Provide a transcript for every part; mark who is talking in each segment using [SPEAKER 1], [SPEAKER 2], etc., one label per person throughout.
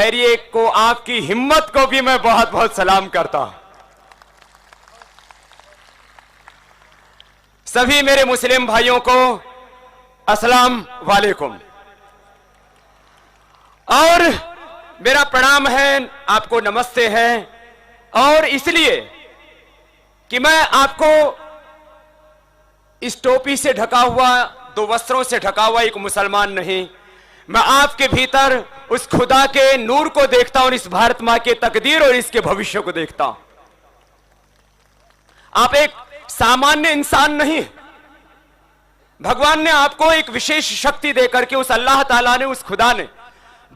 [SPEAKER 1] खैरिये को, आपकी हिम्मत को भी मैं बहुत बहुत सलाम करता हूं। सभी मेरे मुस्लिम भाइयों को अस्सलाम वालेकुम और मेरा प्रणाम है, आपको नमस्ते है। और इसलिए कि मैं आपको इस टोपी से ढका हुआ, दो वस्त्रों से ढका हुआ एक मुसलमान नहीं, मैं आपके भीतर उस खुदा के नूर को देखता हूं और इस भारत मां के तकदीर और इसके भविष्य को देखता हूं। आप एक सामान्य इंसान नहीं, भगवान ने आपको एक विशेष शक्ति देकर के, उस अल्लाह ताला ने, उस खुदा ने,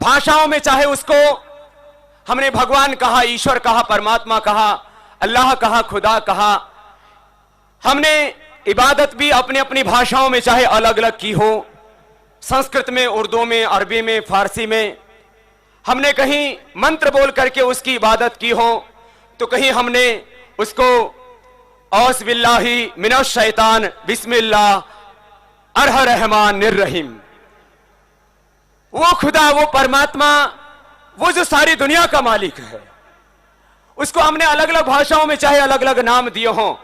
[SPEAKER 1] भाषाओं में चाहे उसको हमने भगवान कहा, ईश्वर कहा, परमात्मा कहा, अल्लाह कहा, खुदा कहा, हमने इबादत भी अपनी अपनी भाषाओं में चाहे अलग अलग की हो, संस्कृत में, उर्दू में, अरबी में, फारसी में, हमने कहीं मंत्र बोल करके उसकी इबादत की हो, तो कहीं हमने उसको औस बिल्लाही मिनश शैतान बिस्मिल्लाह अरह रहमान निर्रहीम, वो खुदा, वो परमात्मा, वो जो सारी दुनिया का मालिक है, उसको हमने अलग अलग भाषाओं में चाहे अलग अलग नाम दिए हों।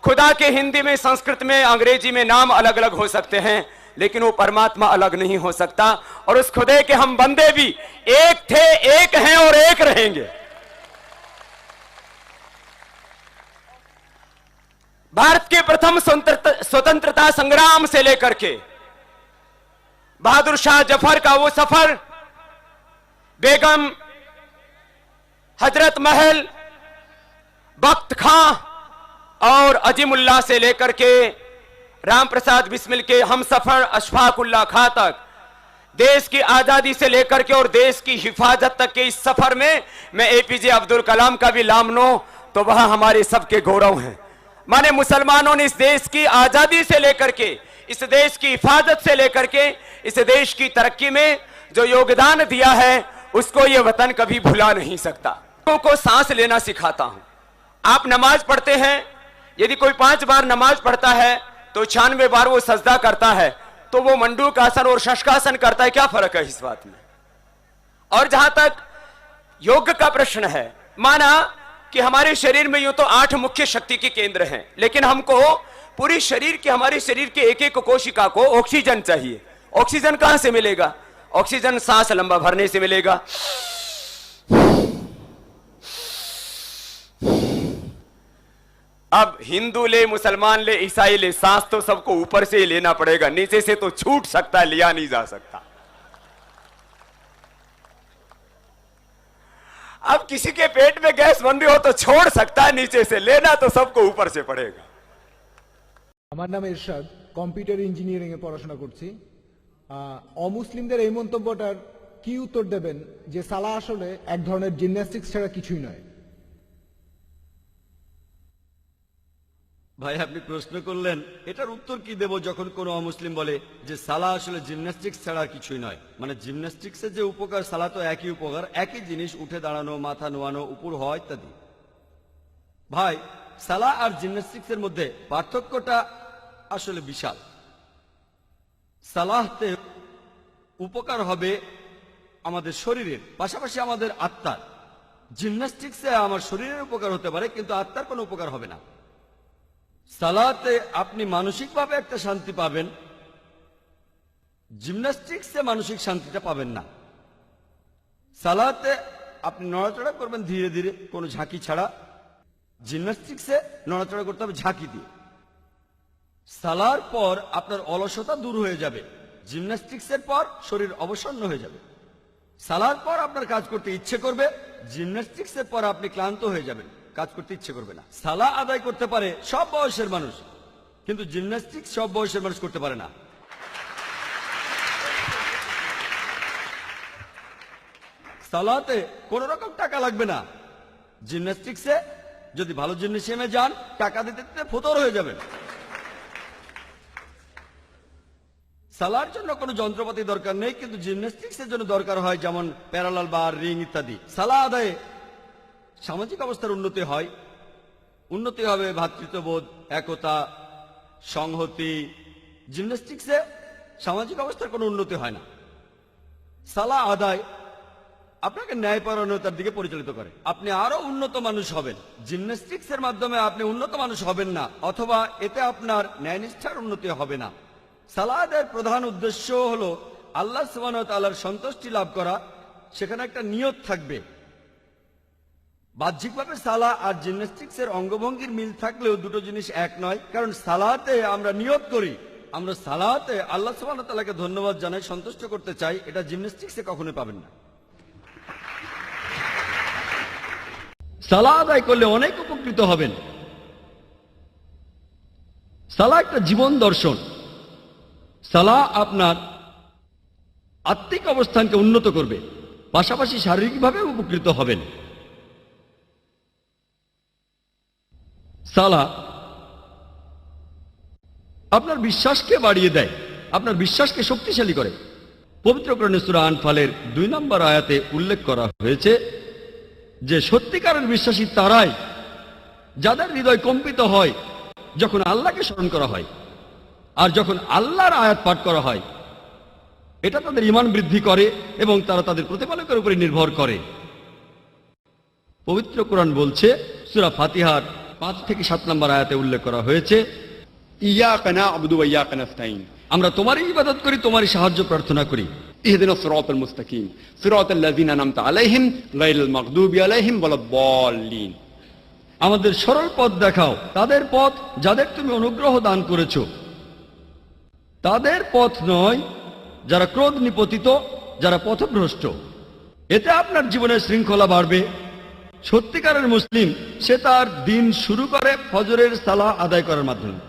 [SPEAKER 1] खुदा के हिंदी में, संस्कृत में, अंग्रेजी में नाम अलग अलग हो सकते हैं, लेकिन वो परमात्मा अलग नहीं हो सकता। और उस खुदे के हम बंदे भी एक थे, एक हैं और एक रहेंगे। भारत के प्रथम स्वतंत्रता संग्राम से लेकर के बहादुर शाह जफर का वो सफर, बेगम हजरत महल, बख्त खां और अजीमुल्लाह से लेकर के राम प्रसाद बिस्मिल के हम सफर अशफाकुल्लाह खां तक, देश की आजादी से लेकर के और देश की हिफाजत तक के इस सफर में मैं एपीजे अब्दुल कलाम का भी लामनो तो वह हमारे सबके गौरव हैं। माने मुसलमानों ने इस देश की आजादी से लेकर के, इस देश की हिफाजत से लेकर के, इस देश की तरक्की में जो योगदान दिया है, उसको यह वतन कभी भुला नहीं सकता। लोगों को सांस लेना सिखाता हूं। आप नमाज पढ़ते हैं, यदि कोई 5 बार नमाज पढ़ता है तो 96 बार वो सजदा करता है, तो वो मंडूक आसन और शशकासन करता है, क्या फर्क है इस बात में? और जहां तक योग का प्रश्न है, माना कि हमारे शरीर में यूं तो 8 मुख्य शक्ति के केंद्र हैं, लेकिन हमको पूरी शरीर के, हमारे शरीर के एक एक कोशिका को ऑक्सीजन चाहिए। ऑक्सीजन कहां से मिलेगा? ऑक्सीजन सांस लंबा भरने से मिलेगा। अब हिंदू ले, मुसलमान ले, ईसाई ले, सांस तो सबको ऊपर से ही लेना पड़ेगा, नीचे से तो छूट सकता है, लिया नहीं जा सकता। अब किसी के पेट में गैस बन रही हो तो छोड़ सकता है नीचे से, लेना तो सबको ऊपर से पड़ेगा।
[SPEAKER 2] আমার নাম ইরশাদ, কম্পিউটার ইঞ্জিনিয়ারিং এ পড়াশোনা করছি। অমুসলিমদের এই মন্তব্যটার কি উত্তর দেবেন যে সালাহ আসলে এক ধরনের জিমন্যাস্টিক্স ছাড়া কিছুই নয়?
[SPEAKER 3] ভাই, আপনি প্রশ্ন করলেন, এটার উত্তর কি দেব যখন কোনো অমুসলিম বলে যে সালাহ আসলে জিমন্যাস্টিক্স ছাড়া কিছুই নয়। মানে জিমন্যাস্টিক্সের যে উপকার, সালাহ তো একই উপকার, একই জিনিস, উঠে দাঁড়ানো, মাথা নোয়ানো, উপর হওয়া ইত্যাদি। ভাই, সালাহ আর জিমন্যাস্টিক্সের মধ্যে পার্থক্যটা আসলে বিশাল। সালাহতে উপকার হবে আমাদের শরীরের, পাশাপাশি আমাদের আত্মার। জিমন্যাস্টিক্সে আমার শরীরের উপকার হতে পারে, কিন্তু আত্মার কোনো উপকার হবে না। সালাতে আপনি মানসিকভাবে একটা শান্তি পাবেন, জিমন্যাস্টিক্সে মানসিক শান্তিটা পাবেন না। সালাতে আপনি নড়াচড়া করবেন ধীরে ধীরে, কোনো ঝাঁকি ছাড়া। জিমন্যাস্টিক্সে নড়াচড়া করতে হবে ঝাঁকি দিয়ে। সালার পর আপনার অলসতা দূর হয়ে যাবে, জিমন্যাস্টিক্সের পর শরীর অবসন্ন হয়ে যাবে। সালার পর আপনার কাজ করতে ইচ্ছে করবে, জিমন্যাস্টিক্সের পর আপনি ক্লান্ত হয়ে যাবেন, কাজ করতে ইচ্ছে করবে না। সালাহ আদায় করতে পারে সব বয়সের মানুষ, কিন্তু জিমন্যাস্টিক্স সব বয়সের মানুষ করতে পারে না। সালাতে কোন রকম টাকা লাগবে না। জিমন্যাস্টিক্সে যদি ভালো জিমনেশিয়ামে যান, টাকা দিতে দিতে ফতর হয়ে যাবেন। সালার জন্য কোনো যন্ত্রপাতি দরকার নেই, কিন্তু জিমন্যাস্টিক্সের জন্য দরকার হয়, যেমন প্যারালাল বার, রিং ইত্যাদি। সালাহ আদায়ে সামাজিক অবস্থার উন্নতি হয়, উন্নতি হবে ভ্রাতৃত্ববোধ, একতা, সংহতি। জিমন্যাস্টিক্সে সামাজিক অবস্থার কোনো উন্নতি হয় না। সালাহ আদায় আপনাকে ন্যায়পরায়ণতার দিকে পরিচালিত করে। আপনি আরো উন্নত মানুষ হবেন। জিমন্যাস্টিক্স এর মাধ্যমে আপনি উন্নত মানুষ হবেন না, অথবা এতে আপনার ন্যায়নিষ্ঠার উন্নতি হবে না। সালাদের প্রধান উদ্দেশ্য হলো আল্লাহ সুবহানাহু ওয়া তাআলার সন্তুষ্টি লাভ করা। সেখানে একটা নিয়ত থাকবে। বাহ্যিকভাবে সালাহ আর জিমন্যাস্টিক্স এর অঙ্গভঙ্গির মিল থাকলেও দুটো জিনিস এক নয়, কারণ সালাতে আমরা নিয়ত করি, আমরা সালাতে আল্লাহ সুবহানাহু ওয়া তাআলাকে ধন্যবাদ জানাই, সন্তুষ্ট করতে চাই। এটা জিমন্যাস্টিক্সে কখনোই পাবেন না। সালাহ আদায় করলে অনেক উপকৃত হবেন। সালাহ একটা জীবন দর্শন। সালাহ আপনার আত্মিক অবস্থানকে উন্নত করবে, পাশাপাশি শারীরিকভাবে উপকৃত হবেন। সালাহ আপনার বিশ্বাসকে বাড়িয়ে দেয়, আপনার বিশ্বাসকে শক্তিশালী করে। পবিত্র কোরআনে সূরা আনফালের 2 নম্বর আয়াতে উল্লেখ করা হয়েছে যে সত্যিকারের বিশ্বাসী তারাই যাদের হৃদয় কম্পিত হয় যখন আল্লাহকে স্মরণ করা হয়, আর যখন আল্লাহর আয়াত পাঠ করা হয়। এটা তাদের ঈমান বৃদ্ধি করে এবং তারা তাদের প্রতিপালকের উপরে নির্ভর করে। পবিত্র কোরআন বলছে, সূরা ফাতিহার 5 থেকে 7 নম্বর আয়াতে উল্লেখ করা হয়েছে,
[SPEAKER 4] ইয়্যাকা না'বুদু ওয়া ইয়্যাকা নাস্তাঈন,
[SPEAKER 3] আমরা তোমারই ইবাদত করি, তোমারই সাহায্য প্রার্থনা করি।
[SPEAKER 4] ইহদিনাস সিরাতাল মুস্তাকিম সিরাতাল লাযিনা আন'আমতা আলাইহিম গায়রিল মাগদুবি আলাইহিম ওয়ালাদ-দাল্লিন, আমাদের সরল পথ দেখাও, তাদের পথ যাদের তুমি অনুগ্রহ দান করেছো, তাদের পথ নয় যারা ক্রোধ নিপতিত, যারা পথভ্রষ্ট। এতে আপনার জীবনের শৃঙ্খলা বাড়বে। সত্যিকারের মুসলিম সে তার দিন শুরু করে ফজরের সালাহ আদায় করার মাধ্যমে।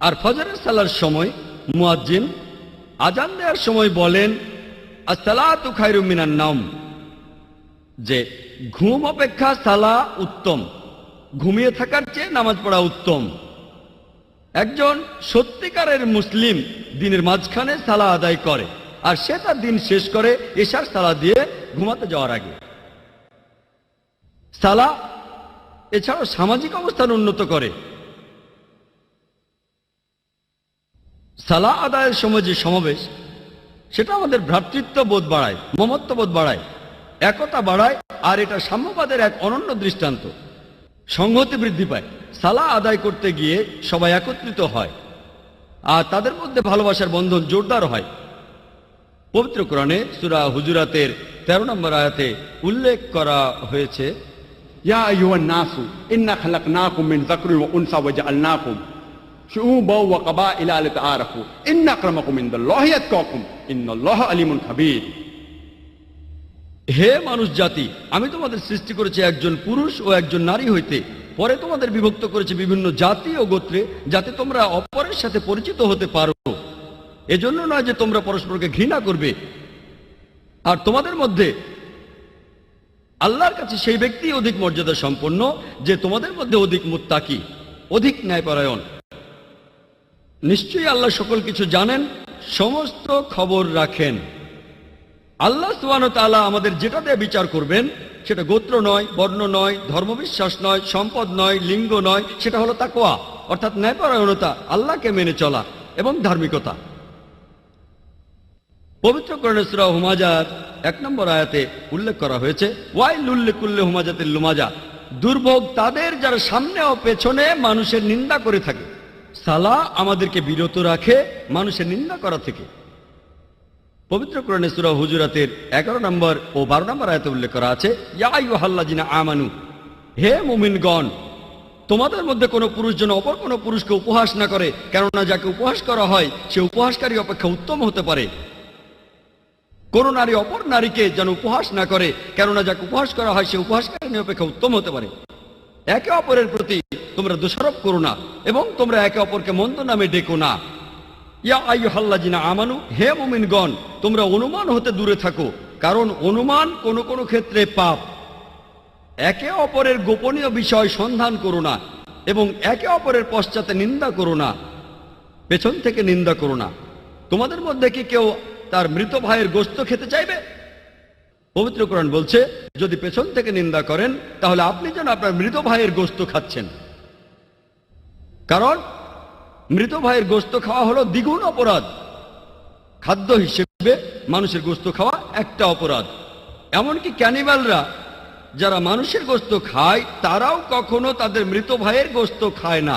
[SPEAKER 4] আর ফজরের সালার সময় মুয়াজ্জিন আজান দেওয়ার সময় বলেন, আসসালাতু খায়রুম মিনান নাওম, যে ঘুম অপেক্ষা সালাহ উত্তম, ঘুমিয়ে থাকার চেয়ে নামাজ পড়া উত্তম। একজন সত্যিকারের মুসলিম দিনের মাঝখানে সালাহ আদায় করে, আর সে তার দিন শেষ করে এশার সালাহ দিয়ে ঘুমাতে যাওয়ার আগে। সালাহ এছাড়াও সামাজিক অবস্থান উন্নত করে। সালাহ আদায়ের সময় যে সমাবেশ, সেটা আমাদের ভ্রাতৃত্ব বোধ বাড়ায়, মমত্ববোধ বাড়ায়, একতা বাড়ায়, আর এটা সাম্যবাদের এক অনন্য দৃষ্টান্ত। সংহতি বৃদ্ধি পায়। সালাহ আদায় করতে গিয়ে সবাই একত্রিত হয়, আর তাদের মধ্যে ভালোবাসার বন্ধন জোরদার হয়। পবিত্র কোরআনে সূরা হুজুরাতের 13 নম্বর আয়াতে উল্লেখ করা হয়েছে, ইয়া আইয়ুহান নাসু ইন্না খালাকনাকুম মিন যাকরিন ওয়া উনসা ওয়া জাআলনাকুম শুউবান ওয়া কাবাইলা লিতাআরাফু ইন্না আকরামাকুম ইনদাল্লাহি আতকাকুম ইন্নাল্লাহা আলিমুন খাবীর।
[SPEAKER 3] হে মানুষ জাতি, আমি তোমাদের সৃষ্টি করেছি একজন পুরুষ ও একজন নারী হইতে, পরে তোমাদের বিভক্ত করেছি বিভিন্ন জাতি ও গোত্রে, যাতে তোমরা অপরের সাথে পরিচিত হতে পারো। এজন্য নয় যে তোমরা পরস্পরকে ঘৃণা করবে। আর তোমাদের মধ্যে আল্লাহর কাছে সেই ব্যক্তি অধিক মর্যাদা সম্পন্ন যে তোমাদের মধ্যে অধিক মুত্তাকি, অধিক ন্যায়পরায়ণ। নিশ্চয়ই আল্লাহ সকল কিছু জানেন, সমস্ত খবর রাখেন। আল্লাহ সুবহানাহু ওয়া তাআলা আমাদের যেটা দিয়ে বিচার করবেন, সেটা গোত্র নয়, বর্ণ নয়, ধর্মবিশ্বাস নয়, সম্পদ নয়, লিঙ্গ নয়, সেটা হলো তাকওয়া, অর্থাৎ ন্যায়পরায়ণতা, আল্লাহকে মেনে চলা এবং ধার্মিকতা। পবিত্র কোরআনে সূরা হুমাজার 1 নম্বর আয়াতে উল্লেখ করা হয়েছে, ওয়াইলুল লিকুল্লি হুমাজাতিল লুমাজা, দুর্ভোগ তাদের যারা সামনে ও পেছনে মানুষের নিন্দা করে থাকে। সালাহ আমাদেরকে বিরত রাখে মানুষের নিন্দা করা থেকে। পবিত্র কোরআনে সূরা হুজুরাতের 11 নম্বর ও 12 নম্বর আয়াতে উল্লেখ করা আছে, ইয়া আইয়ুহাল্লাযিনা আমানু, হে মুমিনগণ, তোমাদের মধ্যে কোনো পুরুষ যেন অপর কোনো পুরুষকে উপহাস না করে, কেননা যাকে উপহাস করা হয় সে উপহাসকারী অপেক্ষা উত্তম হতে পারে। কোন নারী অপর নারীকে যেন উপহাস না করে, কেননা যাকে উপহাস করা হয় সে উপহাসকারী অপেক্ষা উত্তম হতে পারে। একে অপরের প্রতি তোমরা দোষারোপ করো না, এবং তোমরা একে অপরকে মন্দ নামে ডেকো না। ইয়া আইয়ুহাল্লাযিনা আমানু, হে মুমিনগণ, তোমরা অনুমান হতে দূরে থাকো, কারণ অনুমান কোন কোন ক্ষেত্রে পাপ। একে অপরের গোপনীয় বিষয় সন্ধান করো না, এবং একে অপরের পশ্চাতে নিন্দা করো না, পেছন থেকে নিন্দা করো না। তোমাদের মধ্যে কি কেউ তার মৃত ভাইয়ের গোশত খেতে চাইবে? পবিত্র কোরআন বলছে, যদি পেছন থেকে নিন্দা করেন তাহলে আপনি যেন আপনার মৃত ভাইয়ের গোশত খাচ্ছেন। কারণ মৃত ভাইয়ের গোশত খাওয়া হলো দ্বিগুণ অপরাধ। খাদ্য হিসেবে মানুষের গোশত খাওয়া একটা অপরাধ।
[SPEAKER 4] এমনকি ক্যানিবালরা যারা মানুষের গোশত খায় তারাও কখনো তাদের মৃত ভাইয়ের গোশত খায় না।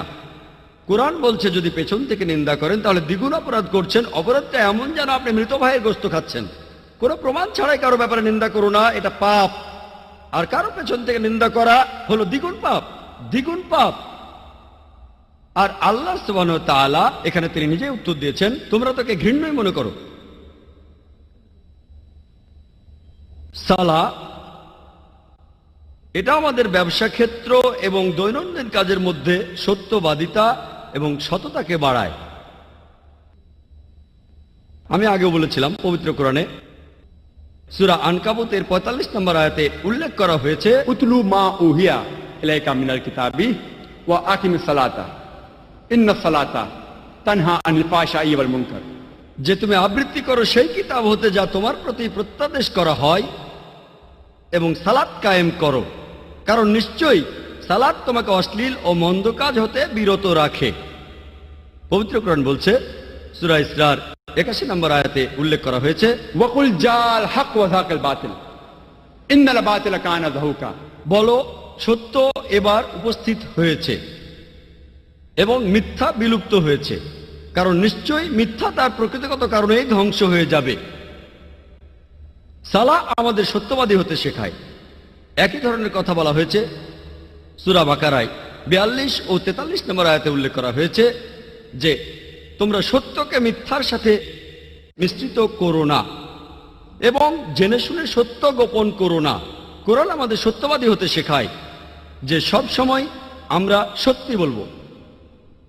[SPEAKER 4] কোরআন বলছে যদি পেছন থেকে নিন্দা করেন তাহলে দ্বিগুণ অপরাধ করছেন। অপরাধটা এমন যেন আপনি মৃত ভাইয়ের গোশত খাচ্ছেন। কোনো প্রমাণ ছাড়াই কারো ব্যাপারে নিন্দা করো না, এটা পাপ। আর কারো পেছন থেকে নিন্দা করা হলো দ্বিগুণ পাপ, দ্বিগুণ পাপ। আর আল্লাহ সুবহানাহু ওয়া তাআলা এখানে তিনি নিজেই উত্তর দিয়েছেন, তোমরা তাকে ঘৃণ্যই মনে করো। সালাহ এটা আমাদের ব্যবসা ক্ষেত্র এবং দৈনন্দিন কাজের মধ্যে সত্যবাদিতা এবং সততাকে বাড়ায়। আমি আগেও বলেছিলাম পবিত্র কোরআনে সূরা আনকাবুতের 45 নম্বর আয়াতে উল্লেখ করা হয়েছে,
[SPEAKER 5] উতলু মা উহিয়া ইলাইকা মিনাল কিতাবি ওয়া আকিমিস সালাতা ইন্নাস সালাতা তানহা আনিল ফাহশাই ওয়াল মুনকার,
[SPEAKER 4] যে তুমি আবৃত্তি করো সেই কিতাব হতে যা তোমার প্রতি প্রত্যাদেশ করা হয় এবং সালাত কায়েম করো, কারণ নিশ্চয়ই সালাত তোমাকে অশ্লীল ও মন্দ কাজ হতে বিরত রাখে। পবিত্র কোরআন বলছে সূরা ইসরার 81 নম্বর আয়াতে উল্লেখ করা হয়েছে,
[SPEAKER 5] ওয়াকুল জাল হক ওয়া যাকাল বাতিল ইন্নাল বাতিলা কানা যাহুকা,
[SPEAKER 4] বলো সত্য এবার উপস্থিত হয়েছে এবং মিথ্যা বিলুপ্ত হয়েছে, কারণ নিশ্চয়ই মিথ্যা তার প্রকৃতিগত কারণেই ধ্বংস হয়ে যাবে। সালাহ আমাদের সত্যবাদী হতে শেখায়। একই ধরনের কথা বলা হয়েছে সূরা বাকারায় 42 ও 43 নম্বর আয়াতে উল্লেখ করা হয়েছে যে তোমরা সত্যকে মিথ্যার সাথে মিশ্রিত করো না এবং জেনে শুনে সত্য গোপন করো না। কোরআন আমাদের সত্যবাদী হতে শেখায় যে সব সময় আমরা সত্যি বলবো।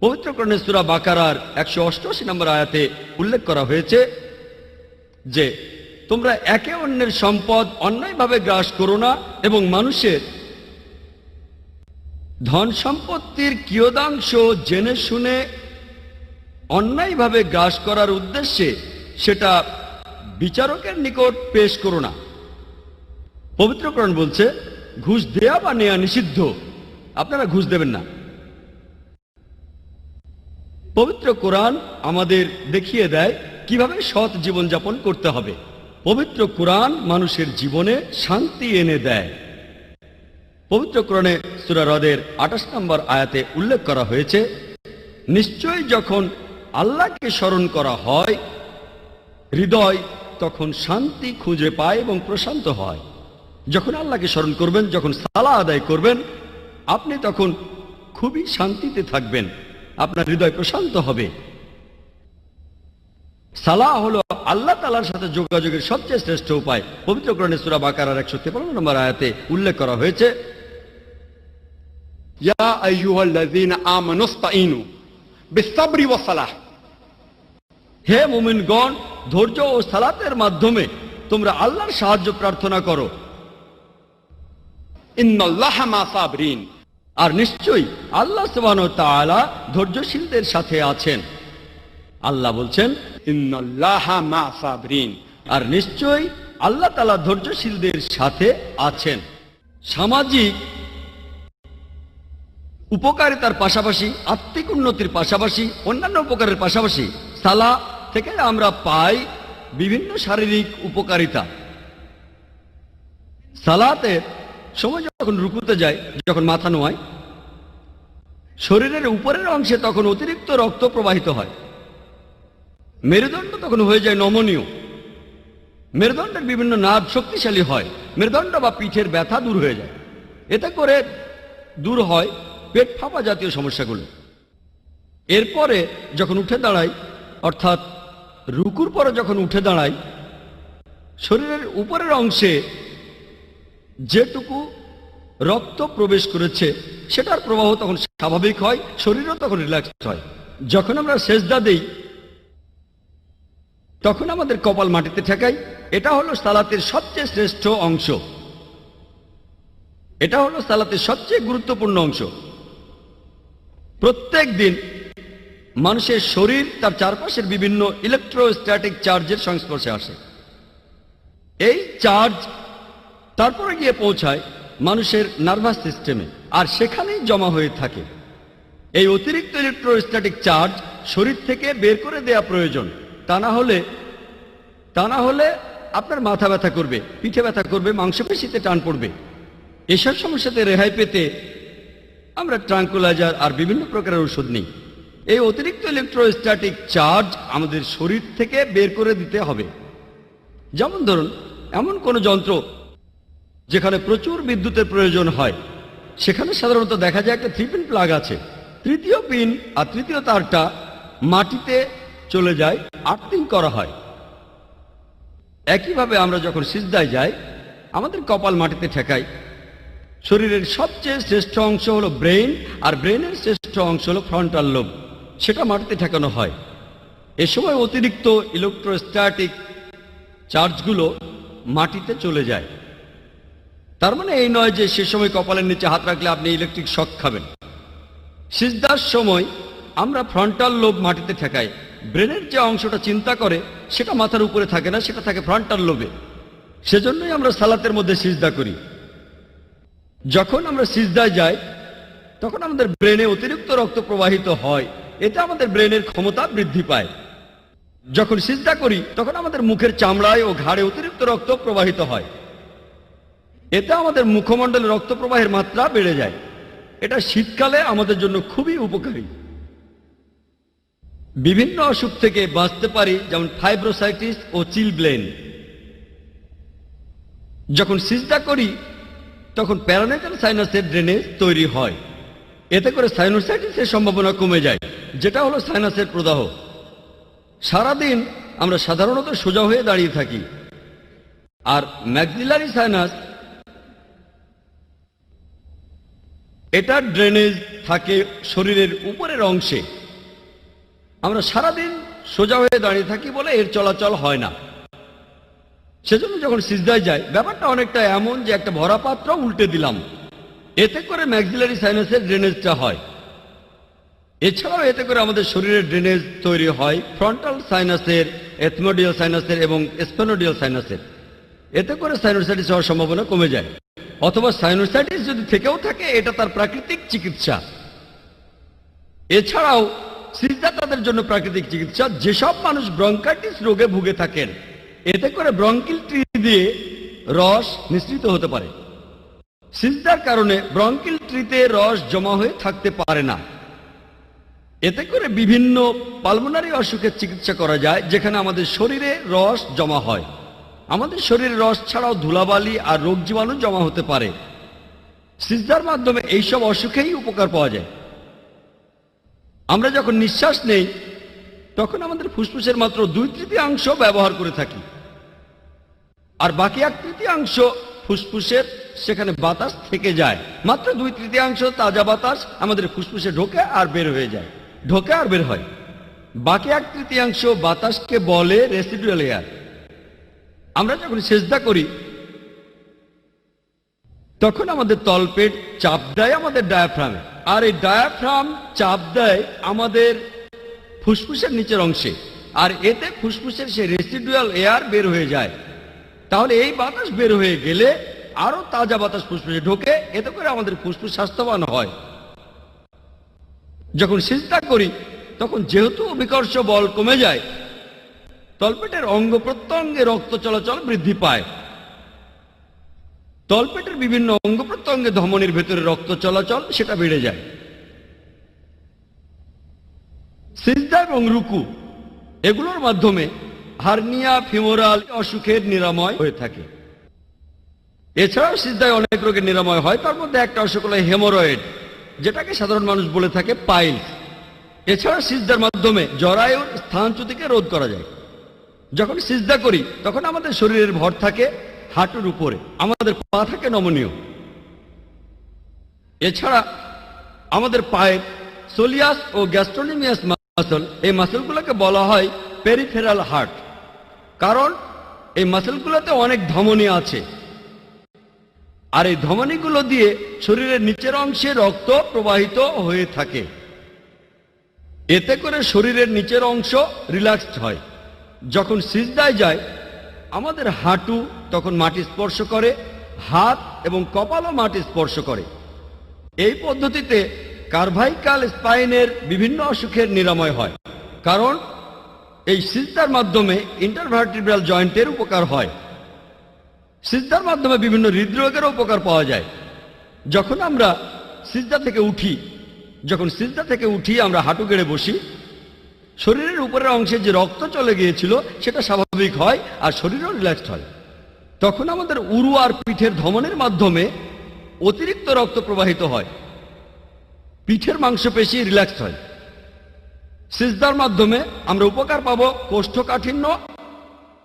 [SPEAKER 4] পবিত্র কোরআনে সূরা বাকারার 188 নম্বর আয়াতে উল্লেখ করা হয়েছে যে তোমরা একে অন্যের সম্পদ অন্যায়ভাবে গ্রাস করো না এবং মানুষের ধন সম্পত্তির কিয়দাংশ জেনে শুনে অন্যায়ভাবে গ্রাস করার উদ্দেশ্যে সেটা বিচারকের নিকট পেশ করো না। পবিত্র কোরআন বলছে ঘুষ দেয়া বা নেয়া নিষিদ্ধ, আপনারা ঘুষ দেবেন না। পবিত্র কোরআন আমাদের দেখিয়ে দেয় কিভাবে সৎ জীবনযাপন করতে হবে। পবিত্র কোরআন মানুষের জীবনে শান্তি এনে দেয়। পবিত্র কোরআনে সূরা রদের 28 নম্বর আয়াতে উল্লেখ করা হয়েছে, নিশ্চয়ই যখন আল্লাহকে স্মরণ করা হয় হৃদয় তখন শান্তি খুঁজে পায় এবং প্রশান্ত হয়। যখন আল্লাহকে স্মরণ করবেন, যখন সালাহ আদায় করবেন, আপনি তখন খুবই শান্তিতে থাকবেন, আপনার হৃদয় প্রশান্ত হবে। সালাহ হলো আল্লাহ তাআলার সাথে যোগাযোগের সবচেয়ে শ্রেষ্ঠ উপায়। পবিত্র কোরআনে সূরা বাকারার 153 নম্বর আয়াতে উল্লেখ করা হয়েছে,
[SPEAKER 5] ইয়া আইয়ুহাল্লাযীনা আমানুস্তাঈনু বিস-সাবরি ওয়াস-সালাহ,
[SPEAKER 4] হে মুমিনগণ ধৈর্য ও সালাতের মাধ্যমে তোমরা আল্লাহর সাহায্য প্রার্থনা করো।
[SPEAKER 5] ইন্নাল্লাহা মা সাবরিন,
[SPEAKER 4] আর নিশ্চয়ই আল্লাহ সুবহানাহু ওয়া তাআলা ধৈর্যশীলদের সাথে আছেন। আল্লাহ বলছেন
[SPEAKER 5] ইন্নাল্লাহা মা সাবরিন,
[SPEAKER 4] আর নিশ্চয়ই আল্লাহ তাআলা ধৈর্যশীলদের সাথে আছেন। সামাজিক উপকারিতার পাশাপাশি, আত্মিক উন্নতির পাশাপাশি, অন্যান্য উপকারের পাশাপাশি সালাহ থেকে আমরা পাই বিভিন্ন শারীরিক উপকারিতা। সালাতের সময় যখন রুকুতে যায়, যখন মাথা নোয়ায়, শরীরের উপরের অংশে তখন অতিরিক্ত রক্ত প্রবাহিত হয়, মেরুদণ্ড তখন হয়ে যায় নমনীয়, মেরুদণ্ডের বিভিন্ন নার্ভ শক্তিশালী হয়, মেরুদণ্ড বা পিঠের ব্যথা দূর হয়ে যায়। এতে করে দূর হয় পেট ফাঁপা জাতীয় সমস্যাগুলো। এরপরে যখন উঠে দাঁড়াই, অর্থাৎ রুকুর পরে যখন উঠে দাঁড়াই, শরীরের উপরের অংশে যেটুকু রক্ত প্রবেশ করেছে সেটার প্রবাহ তখন স্বাভাবিক হয়, শরীরও তখন রিল্যাক্সড হয়। যখন আমরা সেজদা দেই তখন আমাদের কপাল মাটিতে ঠেকাই। এটা হলো সালাতের সবচেয়ে শ্রেষ্ঠ অংশ, এটা হলো সালাতের সবচেয়ে গুরুত্বপূর্ণ অংশ। প্রত্যেক দিন মানুষের শরীর তার চারপাশের বিভিন্ন ইলেকট্রোস্ট্যাটিক চার্জের সংস্পর্শে আসে। এই চার্জ তারপরে গিয়ে পৌঁছায় মানুষের নার্ভাস সিস্টেমে, আর সেখানেই জমা হয়ে থাকে। এই অতিরিক্ত ইলেকট্রোস্ট্যাটিক চার্জ শরীর থেকে বের করে দেয়া প্রয়োজন, তা না হলে আপনার মাথা ব্যথা করবে, পিঠে ব্যথা করবে, মাংসপেশিতে টান পড়বে। এসব সমস্যাতে রেহাই পেতে আমরা ট্রাঙ্কুলাইজার আর বিভিন্ন প্রকারের ওষুধ নিই। এই অতিরিক্ত ইলেকট্রোস্ট্যাটিক চার্জ আমাদের শরীর থেকে বের করে দিতে হবে। যেমন ধরুন, এমন কোনো যন্ত্র যেখানে প্রচুর বিদ্যুতের প্রয়োজন হয়, সেখানে সাধারণত দেখা যায় একটা 3 পিন প্লাগ আছে। তৃতীয় পিন আর তৃতীয় তারটা মাটিতে চলে যায়, আর্থিং করা হয়। একইভাবে আমরা যখন সিজদায় যাই, আমাদের কপাল মাটিতে ঠেকাই। শরীরের সবচেয়ে শ্রেষ্ঠ অংশ হলো ব্রেইন, আর ব্রেইনের শ্রেষ্ঠ অংশ হলো ফ্রন্টাল লোব, সেটা মাটিতে ঠেকানো হয়। এ সময় অতিরিক্ত ইলেকট্রোস্ট্যাটিক চার্জগুলো মাটিতে চলে যায়। তার মানে এই নয় যে সে সময় কপালের নিচে হাত রাখলে আপনি ইলেকট্রিক শক খাবেন। সিজদার সময় আমরা ফ্রন্টাল লোব মাটিতে ঠেকাই। ব্রেনের যে অংশটা চিন্তা করে সেটা মাথার উপরে থাকে না, সেটা থাকে ফ্রন্টাল লোবে। সেজন্যই আমরা সালাতের মধ্যে সিজদা করি। যখন আমরা সিজদায় যাই তখন আমাদের ব্রেনে অতিরিক্ত রক্ত প্রবাহিত হয়, এতে আমাদের ব্রেনের ক্ষমতা বৃদ্ধি পায়। যখন সিজদা করি তখন আমাদের মুখের চামড়ায় ও ঘাড়ে অতিরিক্ত রক্ত প্রবাহিত হয়, এতে আমাদের মুখমণ্ডলে রক্ত প্রবাহের মাত্রা বেড়ে যায়। এটা শীতকালে আমাদের জন্য খুবই উপকারী। বিভিন্ন অসুখ থেকে বাঁচতে পারি, যেমন ফাইব্রোসাইটিস ও চিলব্লেন। যখন সিজদা করি তখন প্যারানাইটাল সাইনাসের ড্রেনেজ তৈরি হয়, এতে করে সাইনোসাইটিসের সম্ভাবনা কমে যায়, যেটা হলো সাইনাসের প্রদাহ। সারাদিন আমরা সাধারণত সোজা হয়ে দাঁড়িয়ে থাকি, আর ম্যাক্সিলারি সাইনাস এটা ড্রেনেজ থাকে শরীরের উপরের অংশে। আমরা সারাদিন সোজা হয়ে দাঁড়িয়ে থাকি বলে এর চলাচল হয় না। সেজন্য যখন সিজদায় যায় ব্যাপারটা অনেকটা এমন যে একটা ভরা পাত্র উল্টে দিলাম, এতে করে ম্যাক্সিলারি সাইনাসের ড্রেনেজটা হয়। এছাড়াও এতে করে আমাদের শরীরের ড্রেনেজ তৈরি হয় ফ্রন্টাল সাইনাসের, এথমোডিয়াল সাইনাসের এবং স্পেনোডিয়াল সাইনাসের। এতে করে সাইনোসাইটিস হওয়ার সম্ভাবনা কমে যায়। অথবা সাইনোসাইটিস যদি থেকেও থাকে, এটা তার প্রাকৃতিক চিকিৎসা। এছাড়াও সিজদা তাদের জন্য প্রাকৃতিক চিকিৎসা যেসব মানুষ ব্রঙ্কাইটিস রোগে ভুগে থাকেন, এতে করে ব্রঙ্কিল ট্রি দিয়ে রস নিঃসৃত হতে পারে। সিজদার কারণে ব্রঙ্কিল ট্রিতে রস জমা হয়ে থাকতে পারে না, এতে করে বিভিন্ন পালমোনারি অসুখের চিকিৎসা করা যায় যেখানে আমাদের শরীরে রস জমা হয়। আমাদের শরীরে রস ছাড়াও ধুলাবালি আর রোগ জীবাণু জমা হতে পারে। সিজদার মাধ্যমে এইসব অসুখেই উপকার পাওয়া যায়। আমরা যখন নিঃশ্বাস নেই তখন আমাদের ফুসফুসের মাত্র 2/3 ব্যবহার করে থাকি, আর বাকি 1/3 ফুসফুসের সেখানে বাতাস থেকে যায়। মাত্র 2/3 তাজা বাতাস আমাদের ফুসফুসে ঢোকে আর বের হয়ে যায়, ঢোকে আর বের হয়। বাকি 1/3 বাতাসকে বলে রেসিডুয়াল এয়ার। আমরা যখন সিজদা করি তখন আমাদের তলপেট চাপ দেয় আমাদের ডায়াফ্রামে, আর এই ডায়াফ্রাম চাপ দেয় আমাদের ফুসফুসের নিচের অংশে, আর এতে ফুসফুসের সেই রেসিডুয়াল এয়ার বের হয়ে যায়। তাহলে এই বাতাস বের হয়ে গেলে আরো তাজা বাতাস ফুসফুসে ঢোকে, এতে করে আমাদের ফুসফুস স্বাস্থ্যবান হয়। যখন সিজদা করি তখন যেহেতু অভিকর্ষ বল কমে যায়, তলপেটের অঙ্গ প্রত্যঙ্গে রক্ত চলাচল বৃদ্ধি পায়। তলপেটের বিভিন্ন অঙ্গ প্রত্যঙ্গে ধমনীর ভেতরে রক্ত চলাচল সেটা বেড়ে যায়। সিজদা এবং রুকু এগুলোর মাধ্যমে হার্নিয়া, ফিমোরাল অসুখের নিরাময় হয়ে থাকে। এছাড়াও সিজদায় অনেক রোগের নিরাময় হয়, তার মধ্যে একটা অসুখ হলো হেমোরয়েড, যেটাকে সাধারণ মানুষ বলে থাকে পাইলস। এছাড়া সিজদার মাধ্যমে জরায়ুর স্থানচ্যুতিকে রোধ করা যায়। যখন সিজদা করি তখন আমাদের শরীরের ভর থাকে হাঁটুর উপরে, আমাদের পা থাকে নমনীয়। এছাড়া আমাদের পায়ের সোলিয়াস ও গ্যাস্ট্রোনিমিয়াস মাসল, এই মাসলগুলোকে বলা হয় পেরিফেরাল হার্ট, কারণ এই মাসলগুলোতে অনেক ধমনী আছে, আর এই ধমনীগুলো দিয়ে শরীরের নিচের অংশে রক্ত প্রবাহিত হয়ে থাকে। এতে করে শরীরের নিচের অংশ রিল্যাক্সড হয়। যখন সিজদায় যায় আমাদের হাঁটু তখন মাটি স্পর্শ করে, হাত এবং কপালও মাটি স্পর্শ করে। এই পদ্ধতিতে কার্ভাইকাল স্পাইনের বিভিন্ন অসুখের নিরাময় হয়, কারণ এই সিজদার মাধ্যমে ইন্টারভার্টিব্রাল জয়েন্টের উপকার হয়। সিজদার মাধ্যমে বিভিন্ন হৃদরোগেরও উপকার পাওয়া যায়। যখন আমরা সিজদা থেকে উঠি আমরা হাঁটু গেড়ে বসি, শরীরের উপরের অংশে যে রক্ত চলে গিয়েছিল সেটা স্বাভাবিক হয় আর শরীরও রিল্যাক্সড হয়। তখন আমাদের উরু আর পিঠের ধমনের মাধ্যমে অতিরিক্ত রক্ত প্রবাহিত হয়, পিঠের মাংসপেশি রিল্যাক্সড হয়। সিজদার মাধ্যমে আমরা উপকার পাবো কোষ্ঠকাঠিন্য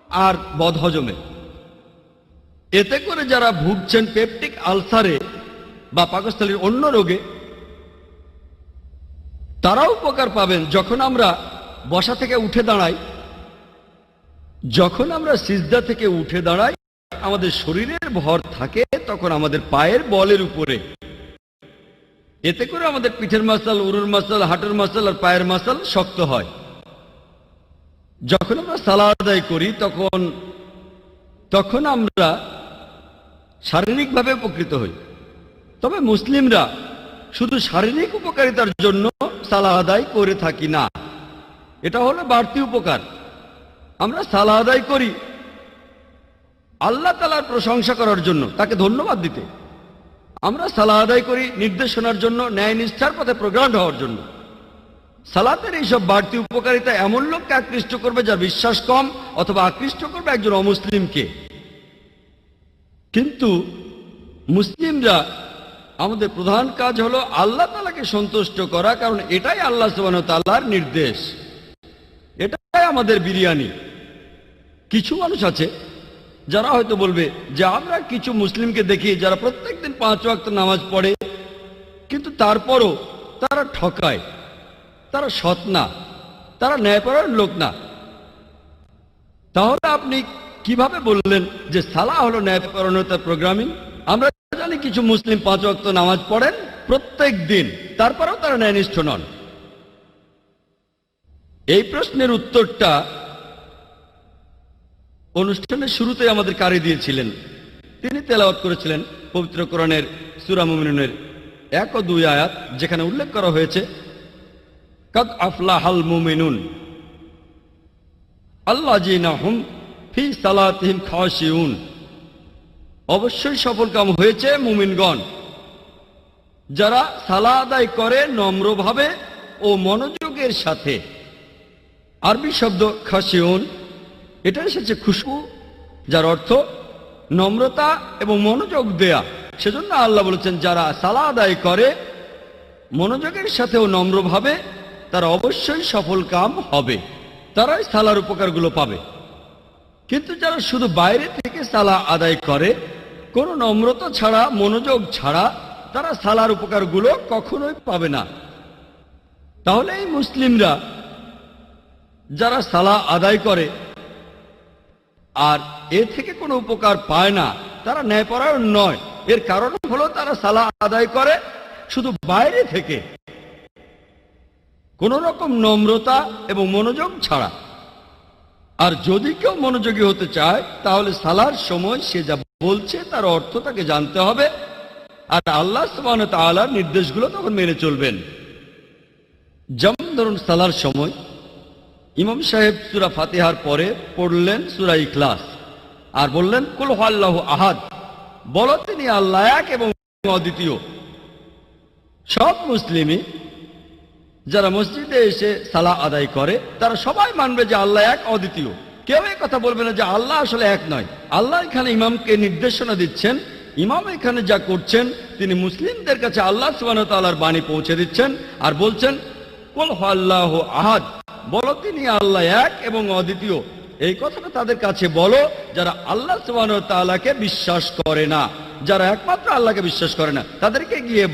[SPEAKER 4] আর বদহজমে। এতে করে যারা ভুগছেন পেপটিক আলসারে বা পাকস্থলীর অন্য রোগে তারাও উপকার পাবেন। যখন আমরা বসা থেকে উঠে দাঁড়াই, যখন আমরা সিজদা থেকে উঠে দাঁড়াই, আমাদের শরীরের ভর থাকে তখন আমাদের পায়ের বলের উপরে। এতে করে আমাদের পিঠের মাসল, উরুর মাসল, হাঁটুর মাসল আর পায়ের মাসল শক্ত হয়। যখন আমরা সালাত আদায় করি তখন আমরা শারীরিকভাবে উপকৃত হই। তবে মুসলিমরা শুধু শারীরিক উপকারিতার জন্য সালাত আদায় করে থাকি না, এটা হলো বাড়তি উপকার। আমরা সালাত আদায় করি আল্লাহ তাআলার প্রশংসা করার জন্য, তাকে ধন্যবাদ দিতে। আমরা সালাত আদায় করি নির্দেশনার জন্য, ন্যায় নিষ্ঠার পথে প্রোগ্রাম হওয়ার জন্য। সালাতের এইসব বাড়তি উপকারিতা এমন লোককে আকৃষ্ট করবে যার বিশ্বাস কম, অথবা আকৃষ্ট করবে একজন অমুসলিমকে। কিন্তু মুসলিমরা আমাদের প্রধান কাজ হলো আল্লাহ তাআলাকে সন্তুষ্ট করা, কারণ এটাই আল্লাহ সুবহানাহু ওয়া তাআলার নির্দেশ, এটাই আমাদের বিরিয়ানি। কিছু মানুষ আছে যারা হয়তো বলবে যে আমরা কিছু মুসলিমকে দেখি যারা প্রত্যেকদিন 5 ওয়াক্ত নামাজ পড়ে, কিন্তু তারপরও তারা ঠকায়, তারা সৎ না, তারা ন্যায়পরায়ণ লোক না। তাহলে আপনি কিভাবে বললেন যে সালাহ হলো ন্যায়পরায়ণতার প্রোগ্রামিং? আমরা জানি কিছু মুসলিম 5 ওয়াক্ত নামাজ পড়েন প্রত্যেক দিন, তারপরেও তারা ন্যায়নিষ্ঠ নন। এই প্রশ্নের উত্তরটা অনুষ্ঠানের শুরুতে আমাদের কারি দিয়েছিলেন। তিনি তেলাওয়াত করেছিলেন পবিত্র কোরআনের সূরা মুমিনুনের 1 ও 2 আয়াত, যেখানে উল্লেখ করা হয়েছে কাদ আফলাহাল মুমিনুন আল্লাযীনা হুম ফি সালাতিহিম খাশিউন। অবশ্যই সফলকাম হয়েছে মুমিনগণ, যারা সালাত আদায় করে নম্রভাবে ও মনোযোগের সাথে। আরবি শব্দ খাশিউন, এটা এসেছে খুশবু, যার অর্থ নম্রতা এবং মনোযোগ দেয়া। সেজন্য আল্লাহ বলেছেন যারা সালাত আদায় করে মনোযোগের সাথে ও নম্রভাবে তারা অবশ্যই সফল কাম হবে, তারাই সালার উপকারগুলো পাবে। কিন্তু যারা শুধু বাইরে থেকে সালাহ আদায় করে কোনো নম্রতা ছাড়া, মনোযোগ ছাড়া, তারা সালার উপকারগুলো কখনোই পাবে না। তাহলে এই মুসলিমরা যারা সালাহ আদায় করে আর এ থেকে কোনো উপকার পায় না, তারা ন্যায়পরায়ণ নয়। এর কারণ হলো তারা সালাহ আদায় করে শুধু বাইরে থেকে, কোন রকম নম্রতা এবং মনোযোগ ছাড়া। আর যদি কেউ মনোযোগী হতে চায় তাহলে সালার সময় সে যা বলছে তার অর্থ তাকে জানতে হবে, আর আল্লাহ সুবহানাহু ওয়া তাআলার নির্দেশগুলো তখন মেনে চলবেন। যেমন ধরুন সালার সময় ইমাম সাহেব সূরা ফাতিহার পরে পড়লেন সূরা ইখলাস আর বললেন কুল হুয়াল্লাহু আহাদ, বলো তিনি আল্লাহ এক এবং অদ্বিতীয়। সব মুসলিমই যারা মসজিদে এসে সালাহ আদায় করে তারা সবাই মানবে যে আল্লাহ এক, অদ্বিতীয়। কেউ এই কথা বলবে না যে আল্লাহ আসলে এক নয়। আল্লাহ এখানে ইমামকে নির্দেশনা দিচ্ছেন, ইমাম এখানে যা করছেন তিনি মুসলিমদের কাছে আল্লাহ সুবহানাহু ওয়া তাআলার বাণী পৌঁছে দিচ্ছেন আর বলছেন কুল হুয়াল্লাহু আহাদ, বলো তিনি আল্লাহ এক এবং অদ্বিতীয়। এই কথাটা তাদের কাছে বলো যারা আল্লাহ সুবহানাহু ওয়া তাআলাকে বিশ্বাস করে না, যারা একমাত্র আল্লাহকে বিশ্বাস করে না, তাদেরকে গিয়ে